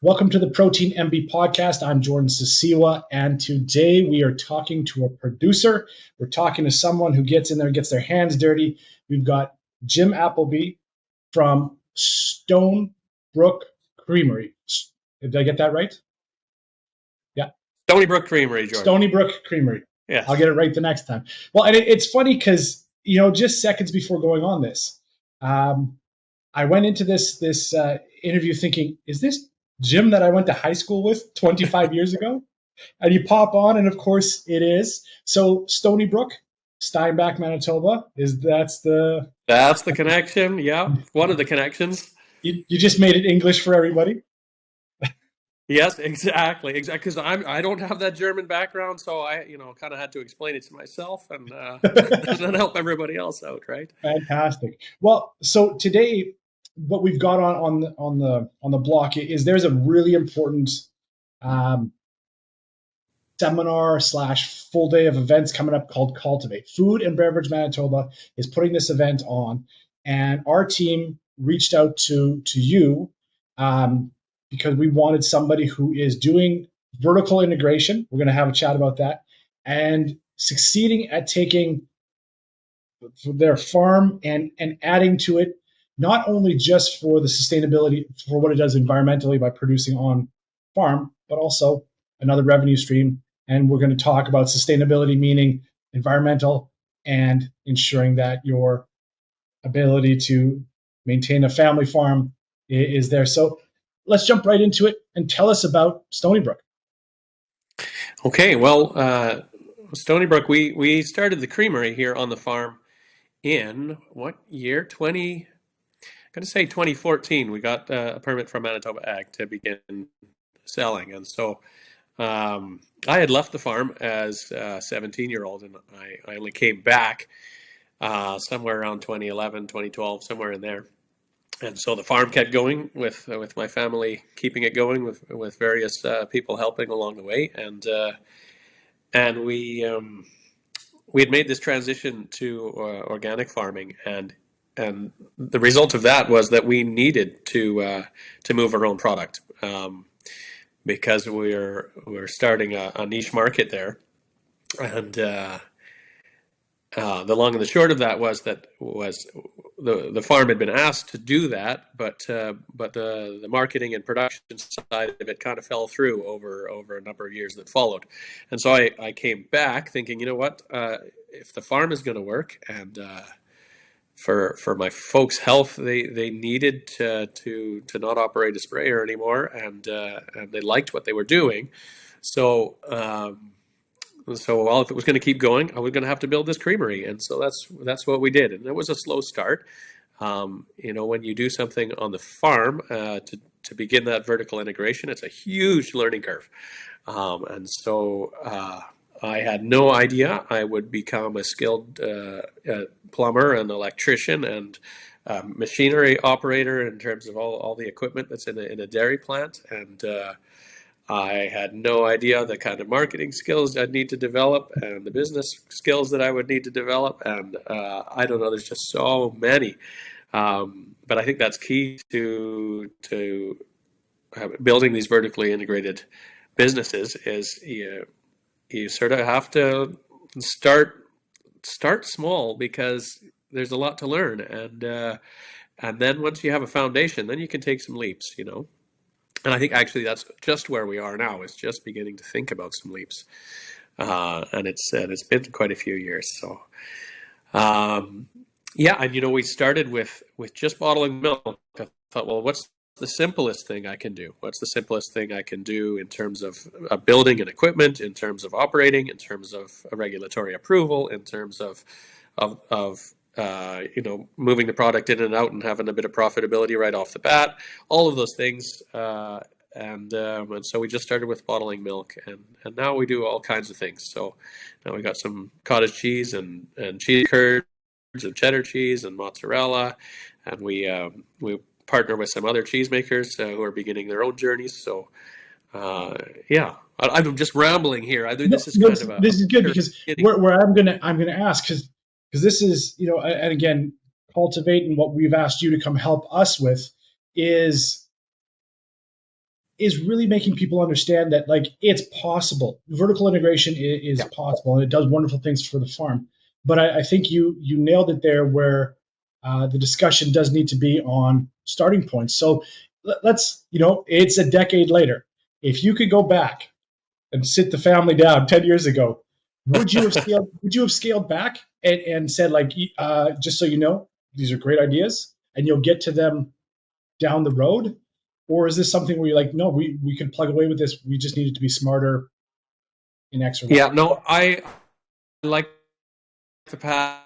Welcome to the Protein MB podcast. I'm Jordan Sisiwa, and today we are talking to a producer. We're talking to someone who gets in there, gets their hands dirty. We've got Jim Appleby from Brook Creamery. Did I get that right? Yeah. Stoney Brook Creamery, Jordan. Stony Brook Creamery. Yes. I'll get it right the next time. Well, and it's funny because, just seconds before going on this, I went into this interview thinking, is this Jim that I went to high school with 25 years ago? And you pop on, and of course it is. So Stony Brook, Steinbach, Manitoba, that's the connection. Yeah, one of the connections. You just made it English for everybody. Yes, exactly. Because I don't have that German background, so I kind of had to explain it to myself and then help everybody else out, right? Fantastic. Well, so today, what we've got on the block is there's a really important seminar / full day of events coming up called Cultivate. Food and Beverage Manitoba is putting this event on, and our team reached out to you because we wanted somebody who is doing vertical integration. We're going to have a chat about that, and succeeding at taking their farm and adding to it, not only just for the sustainability, for what it does environmentally by producing on farm, but also another revenue stream. And we're going to talk about sustainability, meaning environmental and ensuring that your ability to maintain a family farm is there. So let's jump right into it and tell us about Stony Brook. Okay, well, Stony Brook, we started the creamery here on the farm in what year? 2014. We got a permit from Manitoba Ag to begin selling, and so I had left the farm as a 17-year-old, and I only came back somewhere around 2011, 2012, somewhere in there. And so the farm kept going with my family, keeping it going with various people helping along the way, and we had made this transition to organic farming, and the result of that was that we needed to move our own product because we're starting a niche market there, and the long and the short of that was the farm had been asked to do that, but the marketing and production side of it kind of fell through over a number of years that followed, and so I came back thinking, you know what, if the farm is going to work, and for my folks' health, they needed to not operate a sprayer anymore, and they liked what they were doing, so. Well, if it was going to keep going, I was going to have to build this creamery, and so that's what we did. And it was a slow start. When you do something on the farm to begin that vertical integration, it's a huge learning curve. And so I had no idea I would become a skilled plumber and electrician and machinery operator in terms of all the equipment that's in a dairy plant, and I had no idea the kind of marketing skills I'd need to develop and the business skills that I would need to develop. And I don't know, there's just so many. But I think that's key to building these vertically integrated businesses is you sort of have to start small, because there's a lot to learn. And then once you have a foundation, then you can take some leaps, And I think actually that's just where we are now, is just beginning to think about some leaps. And it's been quite a few years. So, and we started with just bottling milk. I thought, well, what's the simplest thing I can do? What's the simplest thing I can do in terms of building and equipment, in terms of operating, in terms of a regulatory approval, in terms of moving the product in and out and having a bit of profitability right off the bat, all of those things. And so we just started with bottling milk, and now we do all kinds of things. So now we got some cottage cheese and cheese curds and cheddar cheese and mozzarella, and we partner with some other cheesemakers who are beginning their own journeys. So I'm just rambling here. I think this is good because where I'm gonna ask, because this is, and again, Cultivate and what we've asked you to come help us with is is really making people understand that like it's possible. Vertical integration is Yeah. possible, and it does wonderful things for the farm. But I think you nailed it there, where the discussion does need to be on starting points. So let's, it's a decade later. If you could go back and sit the family down 10 years ago, would you have scaled back and said like, just so you know, these are great ideas and you'll get to them down the road? Or is this something where you're like, no, we can plug away with this. We just need it to be smarter in X or Y? Yeah, no, I like the path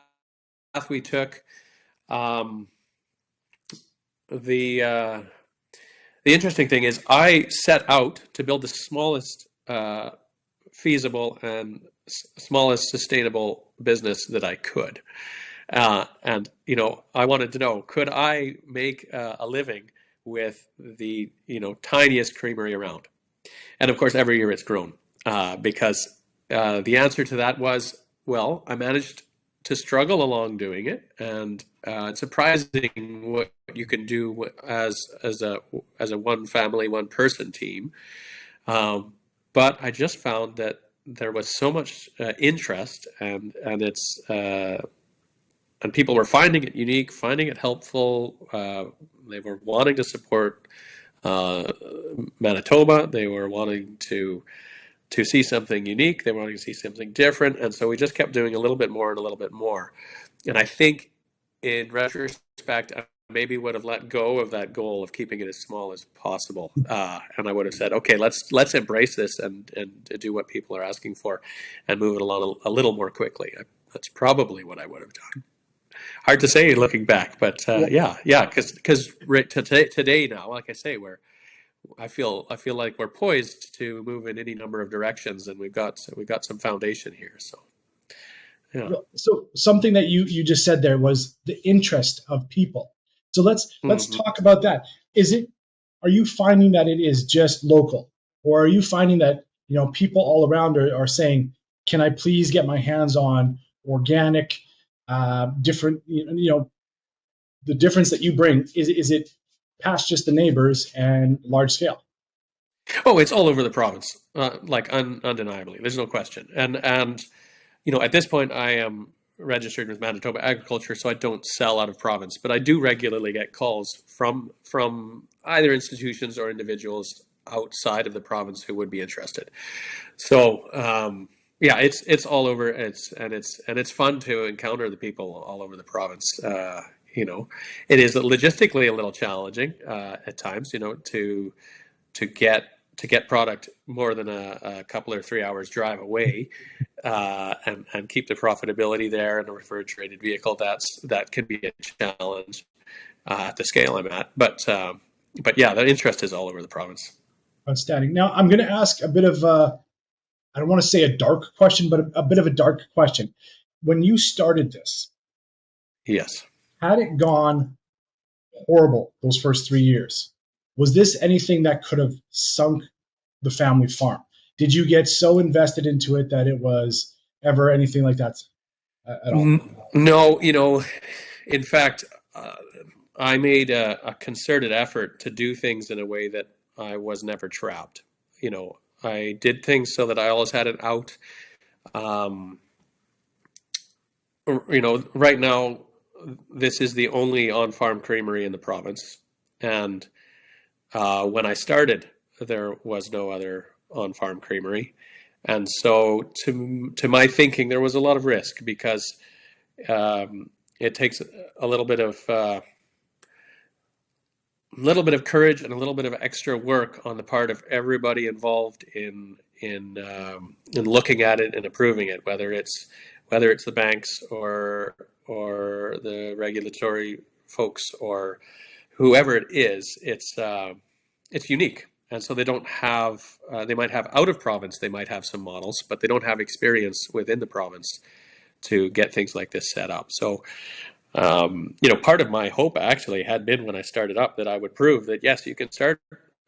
we took. Um, the the interesting thing is, I set out to build the smallest feasible and smallest sustainable business that I could. And I wanted to know, could I make a living with the tiniest creamery around? And of course, every year it's grown, because the answer to that was, well, I managed to struggle along doing it, and it's surprising what you can do as a one family, one person team. But I just found that there was so much interest, and people were finding it unique, finding it helpful. They were wanting to support Manitoba. They were wanting to see something unique. They were wanting to see something different, and so we just kept doing a little bit more and a little bit more. And I think, in retrospect, I maybe would have let go of that goal of keeping it as small as possible, and I would have said, okay, let's embrace this and do what people are asking for, and move it along a little more quickly. That's probably what I would have done. Hard to say looking back, but yeah, because today now, like I say, I feel like we're poised to move in any number of directions, and we've got some foundation here. So yeah. So something that you just said there was the interest of people. So let's Mm-hmm. talk about that. Are you finding that it is just local, or are you finding that people all around are saying, can I please get my hands on organic, different, the difference that you bring, is it past just the neighbors and large scale? Oh, it's all over the province, like undeniably. There's no question. And at this point, I am registered with Manitoba Agriculture, so I don't sell out of province, but I do regularly get calls from either institutions or individuals outside of the province who would be interested. So yeah, it's all over. It's fun to encounter the people all over the province. It is logistically a little challenging at times. To get product more than a couple or 3 hours drive away, and keep the profitability there in a refrigerated vehicle. That can be a challenge at the scale I'm at. But yeah, the interest is all over the province. Outstanding. Now I'm going to ask a bit of I don't want to say a dark question, but a bit of a dark question. When you started this, Yes. had it gone horrible those first 3 years, was this anything that could have sunk the family farm? Did you get so invested into it that it was ever anything like that at all? No, in fact, I made a concerted effort to do things in a way that I was never trapped. I did things so that I always had it out. Um, right now, this is the only on-farm creamery in the province, and when I started, there was no other on-farm creamery, and so to my thinking, there was a lot of risk, because it takes a little bit of courage and a little bit of extra work on the part of everybody involved in looking at it and approving it, whether it's the banks or the regulatory folks or whoever it is. It's unique, and so they don't have. They might have out of province. They might have some models, but they don't have experience within the province to get things like this set up. So part of my hope actually had been, when I started up, that I would prove that yes, you can start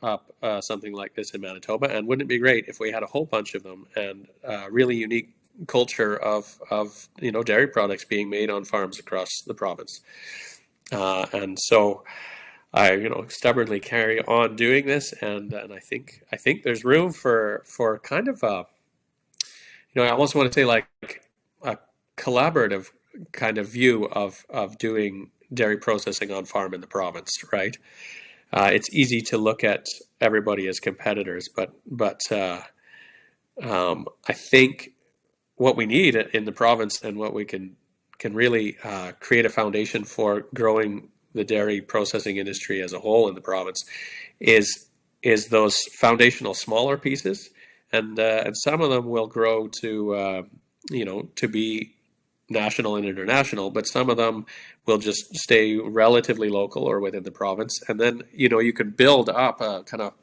up something like this in Manitoba, and wouldn't it be great if we had a whole bunch of them, and really unique culture of dairy products being made on farms across the province. And so stubbornly carry on doing this, and I think there's room for kind of I almost want to say like a collaborative kind of view of doing dairy processing on farm in the province, right? It's easy to look at everybody as competitors, but I think what we need in the province and what we can really create a foundation for growing the dairy processing industry as a whole in the province is those foundational smaller pieces, and some of them will grow to be national and international, but some of them will just stay relatively local or within the province, and then you can build up a kind of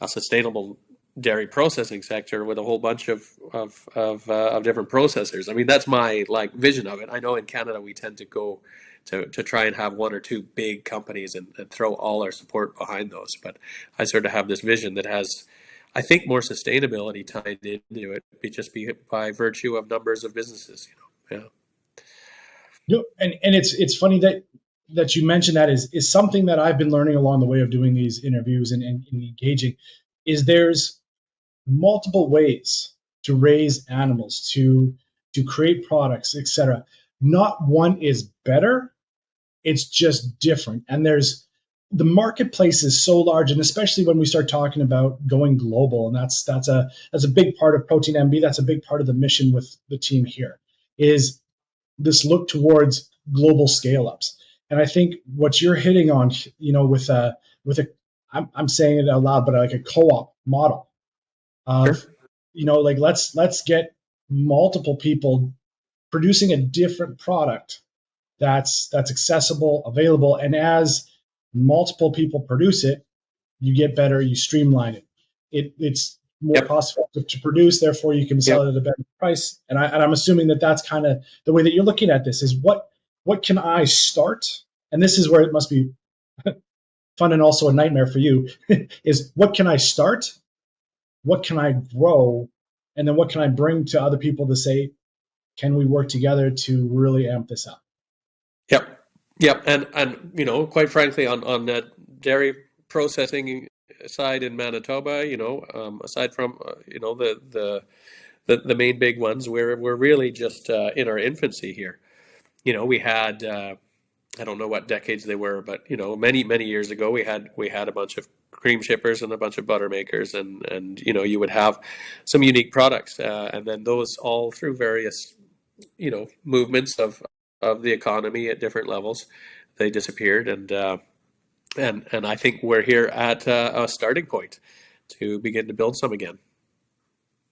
a sustainable dairy processing sector with a whole bunch of different processors. I mean, that's my like vision of it. I know in Canada we tend to go to try and have one or two big companies and throw all our support behind those, but I sort of have this vision that has, I think, more sustainability tied into it, by virtue of numbers of businesses. Yeah. And it's funny that you mentioned that is something that I've been learning along the way of doing these interviews and engaging. Is there's multiple ways to raise animals, to create products, etc. Not one is better, it's just different. And there's the marketplace is so large, and especially when we start talking about going global, and that's a big part of Protein MB. That's a big part of the mission with the team here, is this look towards global scale ups. And I think what you're hitting on, with a I'm saying it out loud, but like a co-op model Sure. of, like let's get multiple people producing a different product that's accessible, available, and as multiple people produce it, you get better, you streamline it. It's more Yep. cost effective to produce, therefore you can sell Yep. it at a better price. And I'm assuming that that's kind of the way that you're looking at this, is what can I start? And this is where it must be fun and also a nightmare for you, is what can I start? What can I grow? And then what can I bring to other people to say, can we work together to really amp this up? Yep. Yep. And quite frankly, on the dairy processing side in Manitoba, aside from the main big ones, we're really just in our infancy here. We had I don't know what decades they were, but many years ago we had a bunch of cream shippers and a bunch of butter makers, and you would have some unique products, and then those all through various movements of the economy at different levels, they disappeared, and I think we're here at a starting point to begin to build some again.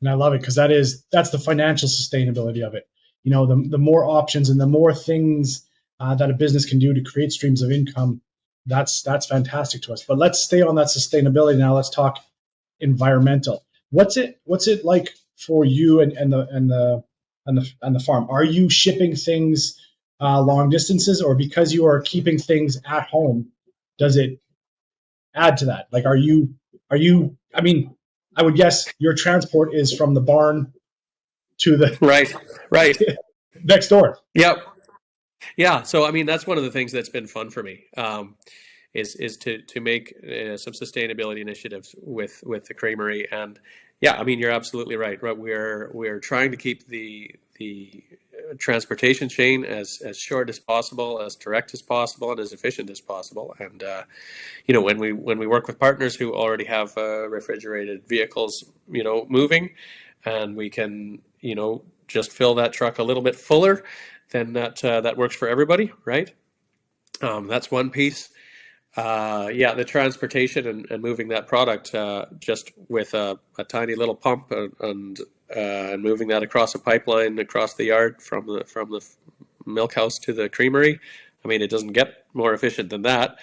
And I love it because that's the financial sustainability of it. The more options and the more things that a business can do to create streams of income, that's fantastic to us. But let's stay on that sustainability now. Let's talk environmental. What's it like for you and the farm? Are you shipping things long distances, or because you are keeping things at home, does it add to that? Like, are you? I mean, I would guess your transport is from the barn to the Right, right. next door. Yep. Yeah. So I mean, that's one of the things that's been fun for me. Is to make some sustainability initiatives with the Creamery, and yeah, I mean, you're absolutely right. Right, we're trying to keep the transportation chain as short as possible, as direct as possible, and as efficient as possible. And when we work with partners who already have refrigerated vehicles, moving, and we can just fill that truck a little bit fuller, then that works for everybody, right? That's one piece. Yeah, the transportation and moving that product just with a tiny little pump and moving that across a pipeline across the yard from the milk house to the creamery. I mean, it doesn't get more efficient than that.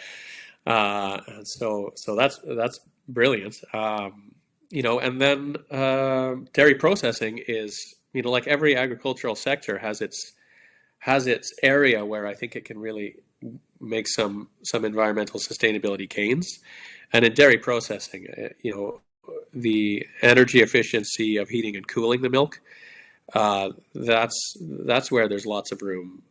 So that's brilliant. And then dairy processing is, like every agricultural sector has its area where I think it can really make some environmental sustainability gains. And in dairy processing, the energy efficiency of heating and cooling the milk, that's where there's lots of room,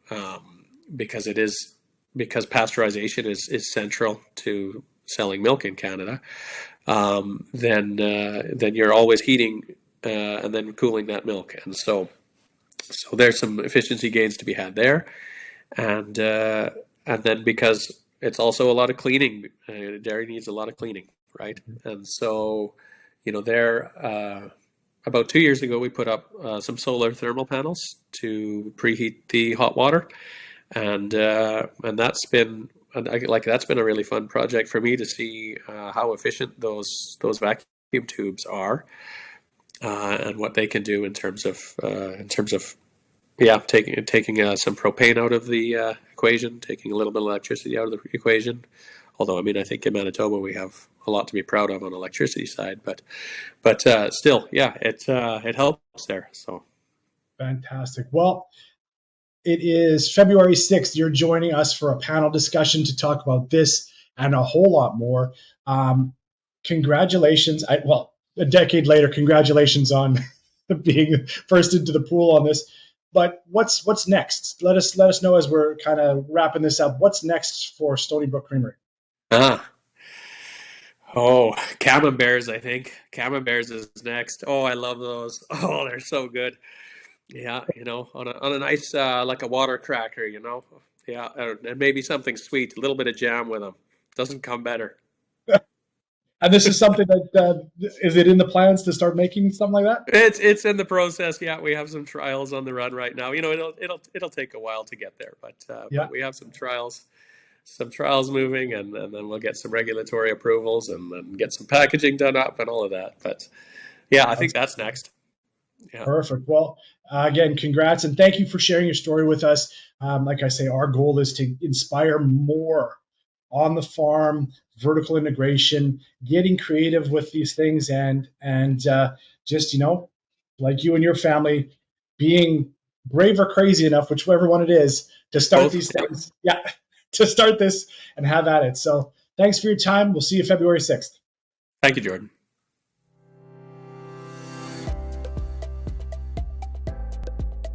because it is because pasteurization is central to selling milk in Canada, then you're always heating and then cooling that milk, and so there's some efficiency gains to be had there, and then because it's also a lot of cleaning, dairy needs a lot of cleaning, right? And so, there about 2 years ago we put up some solar thermal panels to preheat the hot water, and that's been a really fun project for me to see how efficient those vacuum tubes are, and what they can do in terms of taking some propane out of the equation, taking a little bit of electricity out of the equation. Although, I mean, I think in Manitoba we have a lot to be proud of on the electricity side, but still, yeah, it helps there. So Fantastic. Well, it is February 6th. You're joining us for a panel discussion to talk about this and a whole lot more. Congratulations. Well, a decade later, congratulations on being first into the pool on this. But what's next? Let us know as we're kind of wrapping this up. What's next for Stoney Brook Creamery? Oh, camemberts, I think. Camemberts is next. Oh, I love those. Oh, they're so good. Yeah, on a nice like a water cracker, Yeah, and maybe something sweet, a little bit of jam with them. Doesn't come better. And this is something that is it in the plans to start making something like that? It's in the process. Yeah, we have some trials on the run right now. It'll take a while to get there, but we have some trials moving, and then we'll get some regulatory approvals and then get some packaging done up and all of that. But yeah, I think that's next. Yeah. Perfect. Well, again, congrats and thank you for sharing your story with us. Like I say, our goal is to inspire more on the farm, vertical integration, getting creative with these things, and just like you and your family, being brave or crazy enough, whichever one it is, to start these things. Yeah, to start this and have at it. So thanks for your time. We'll see you February 6th. Thank you, Jordan.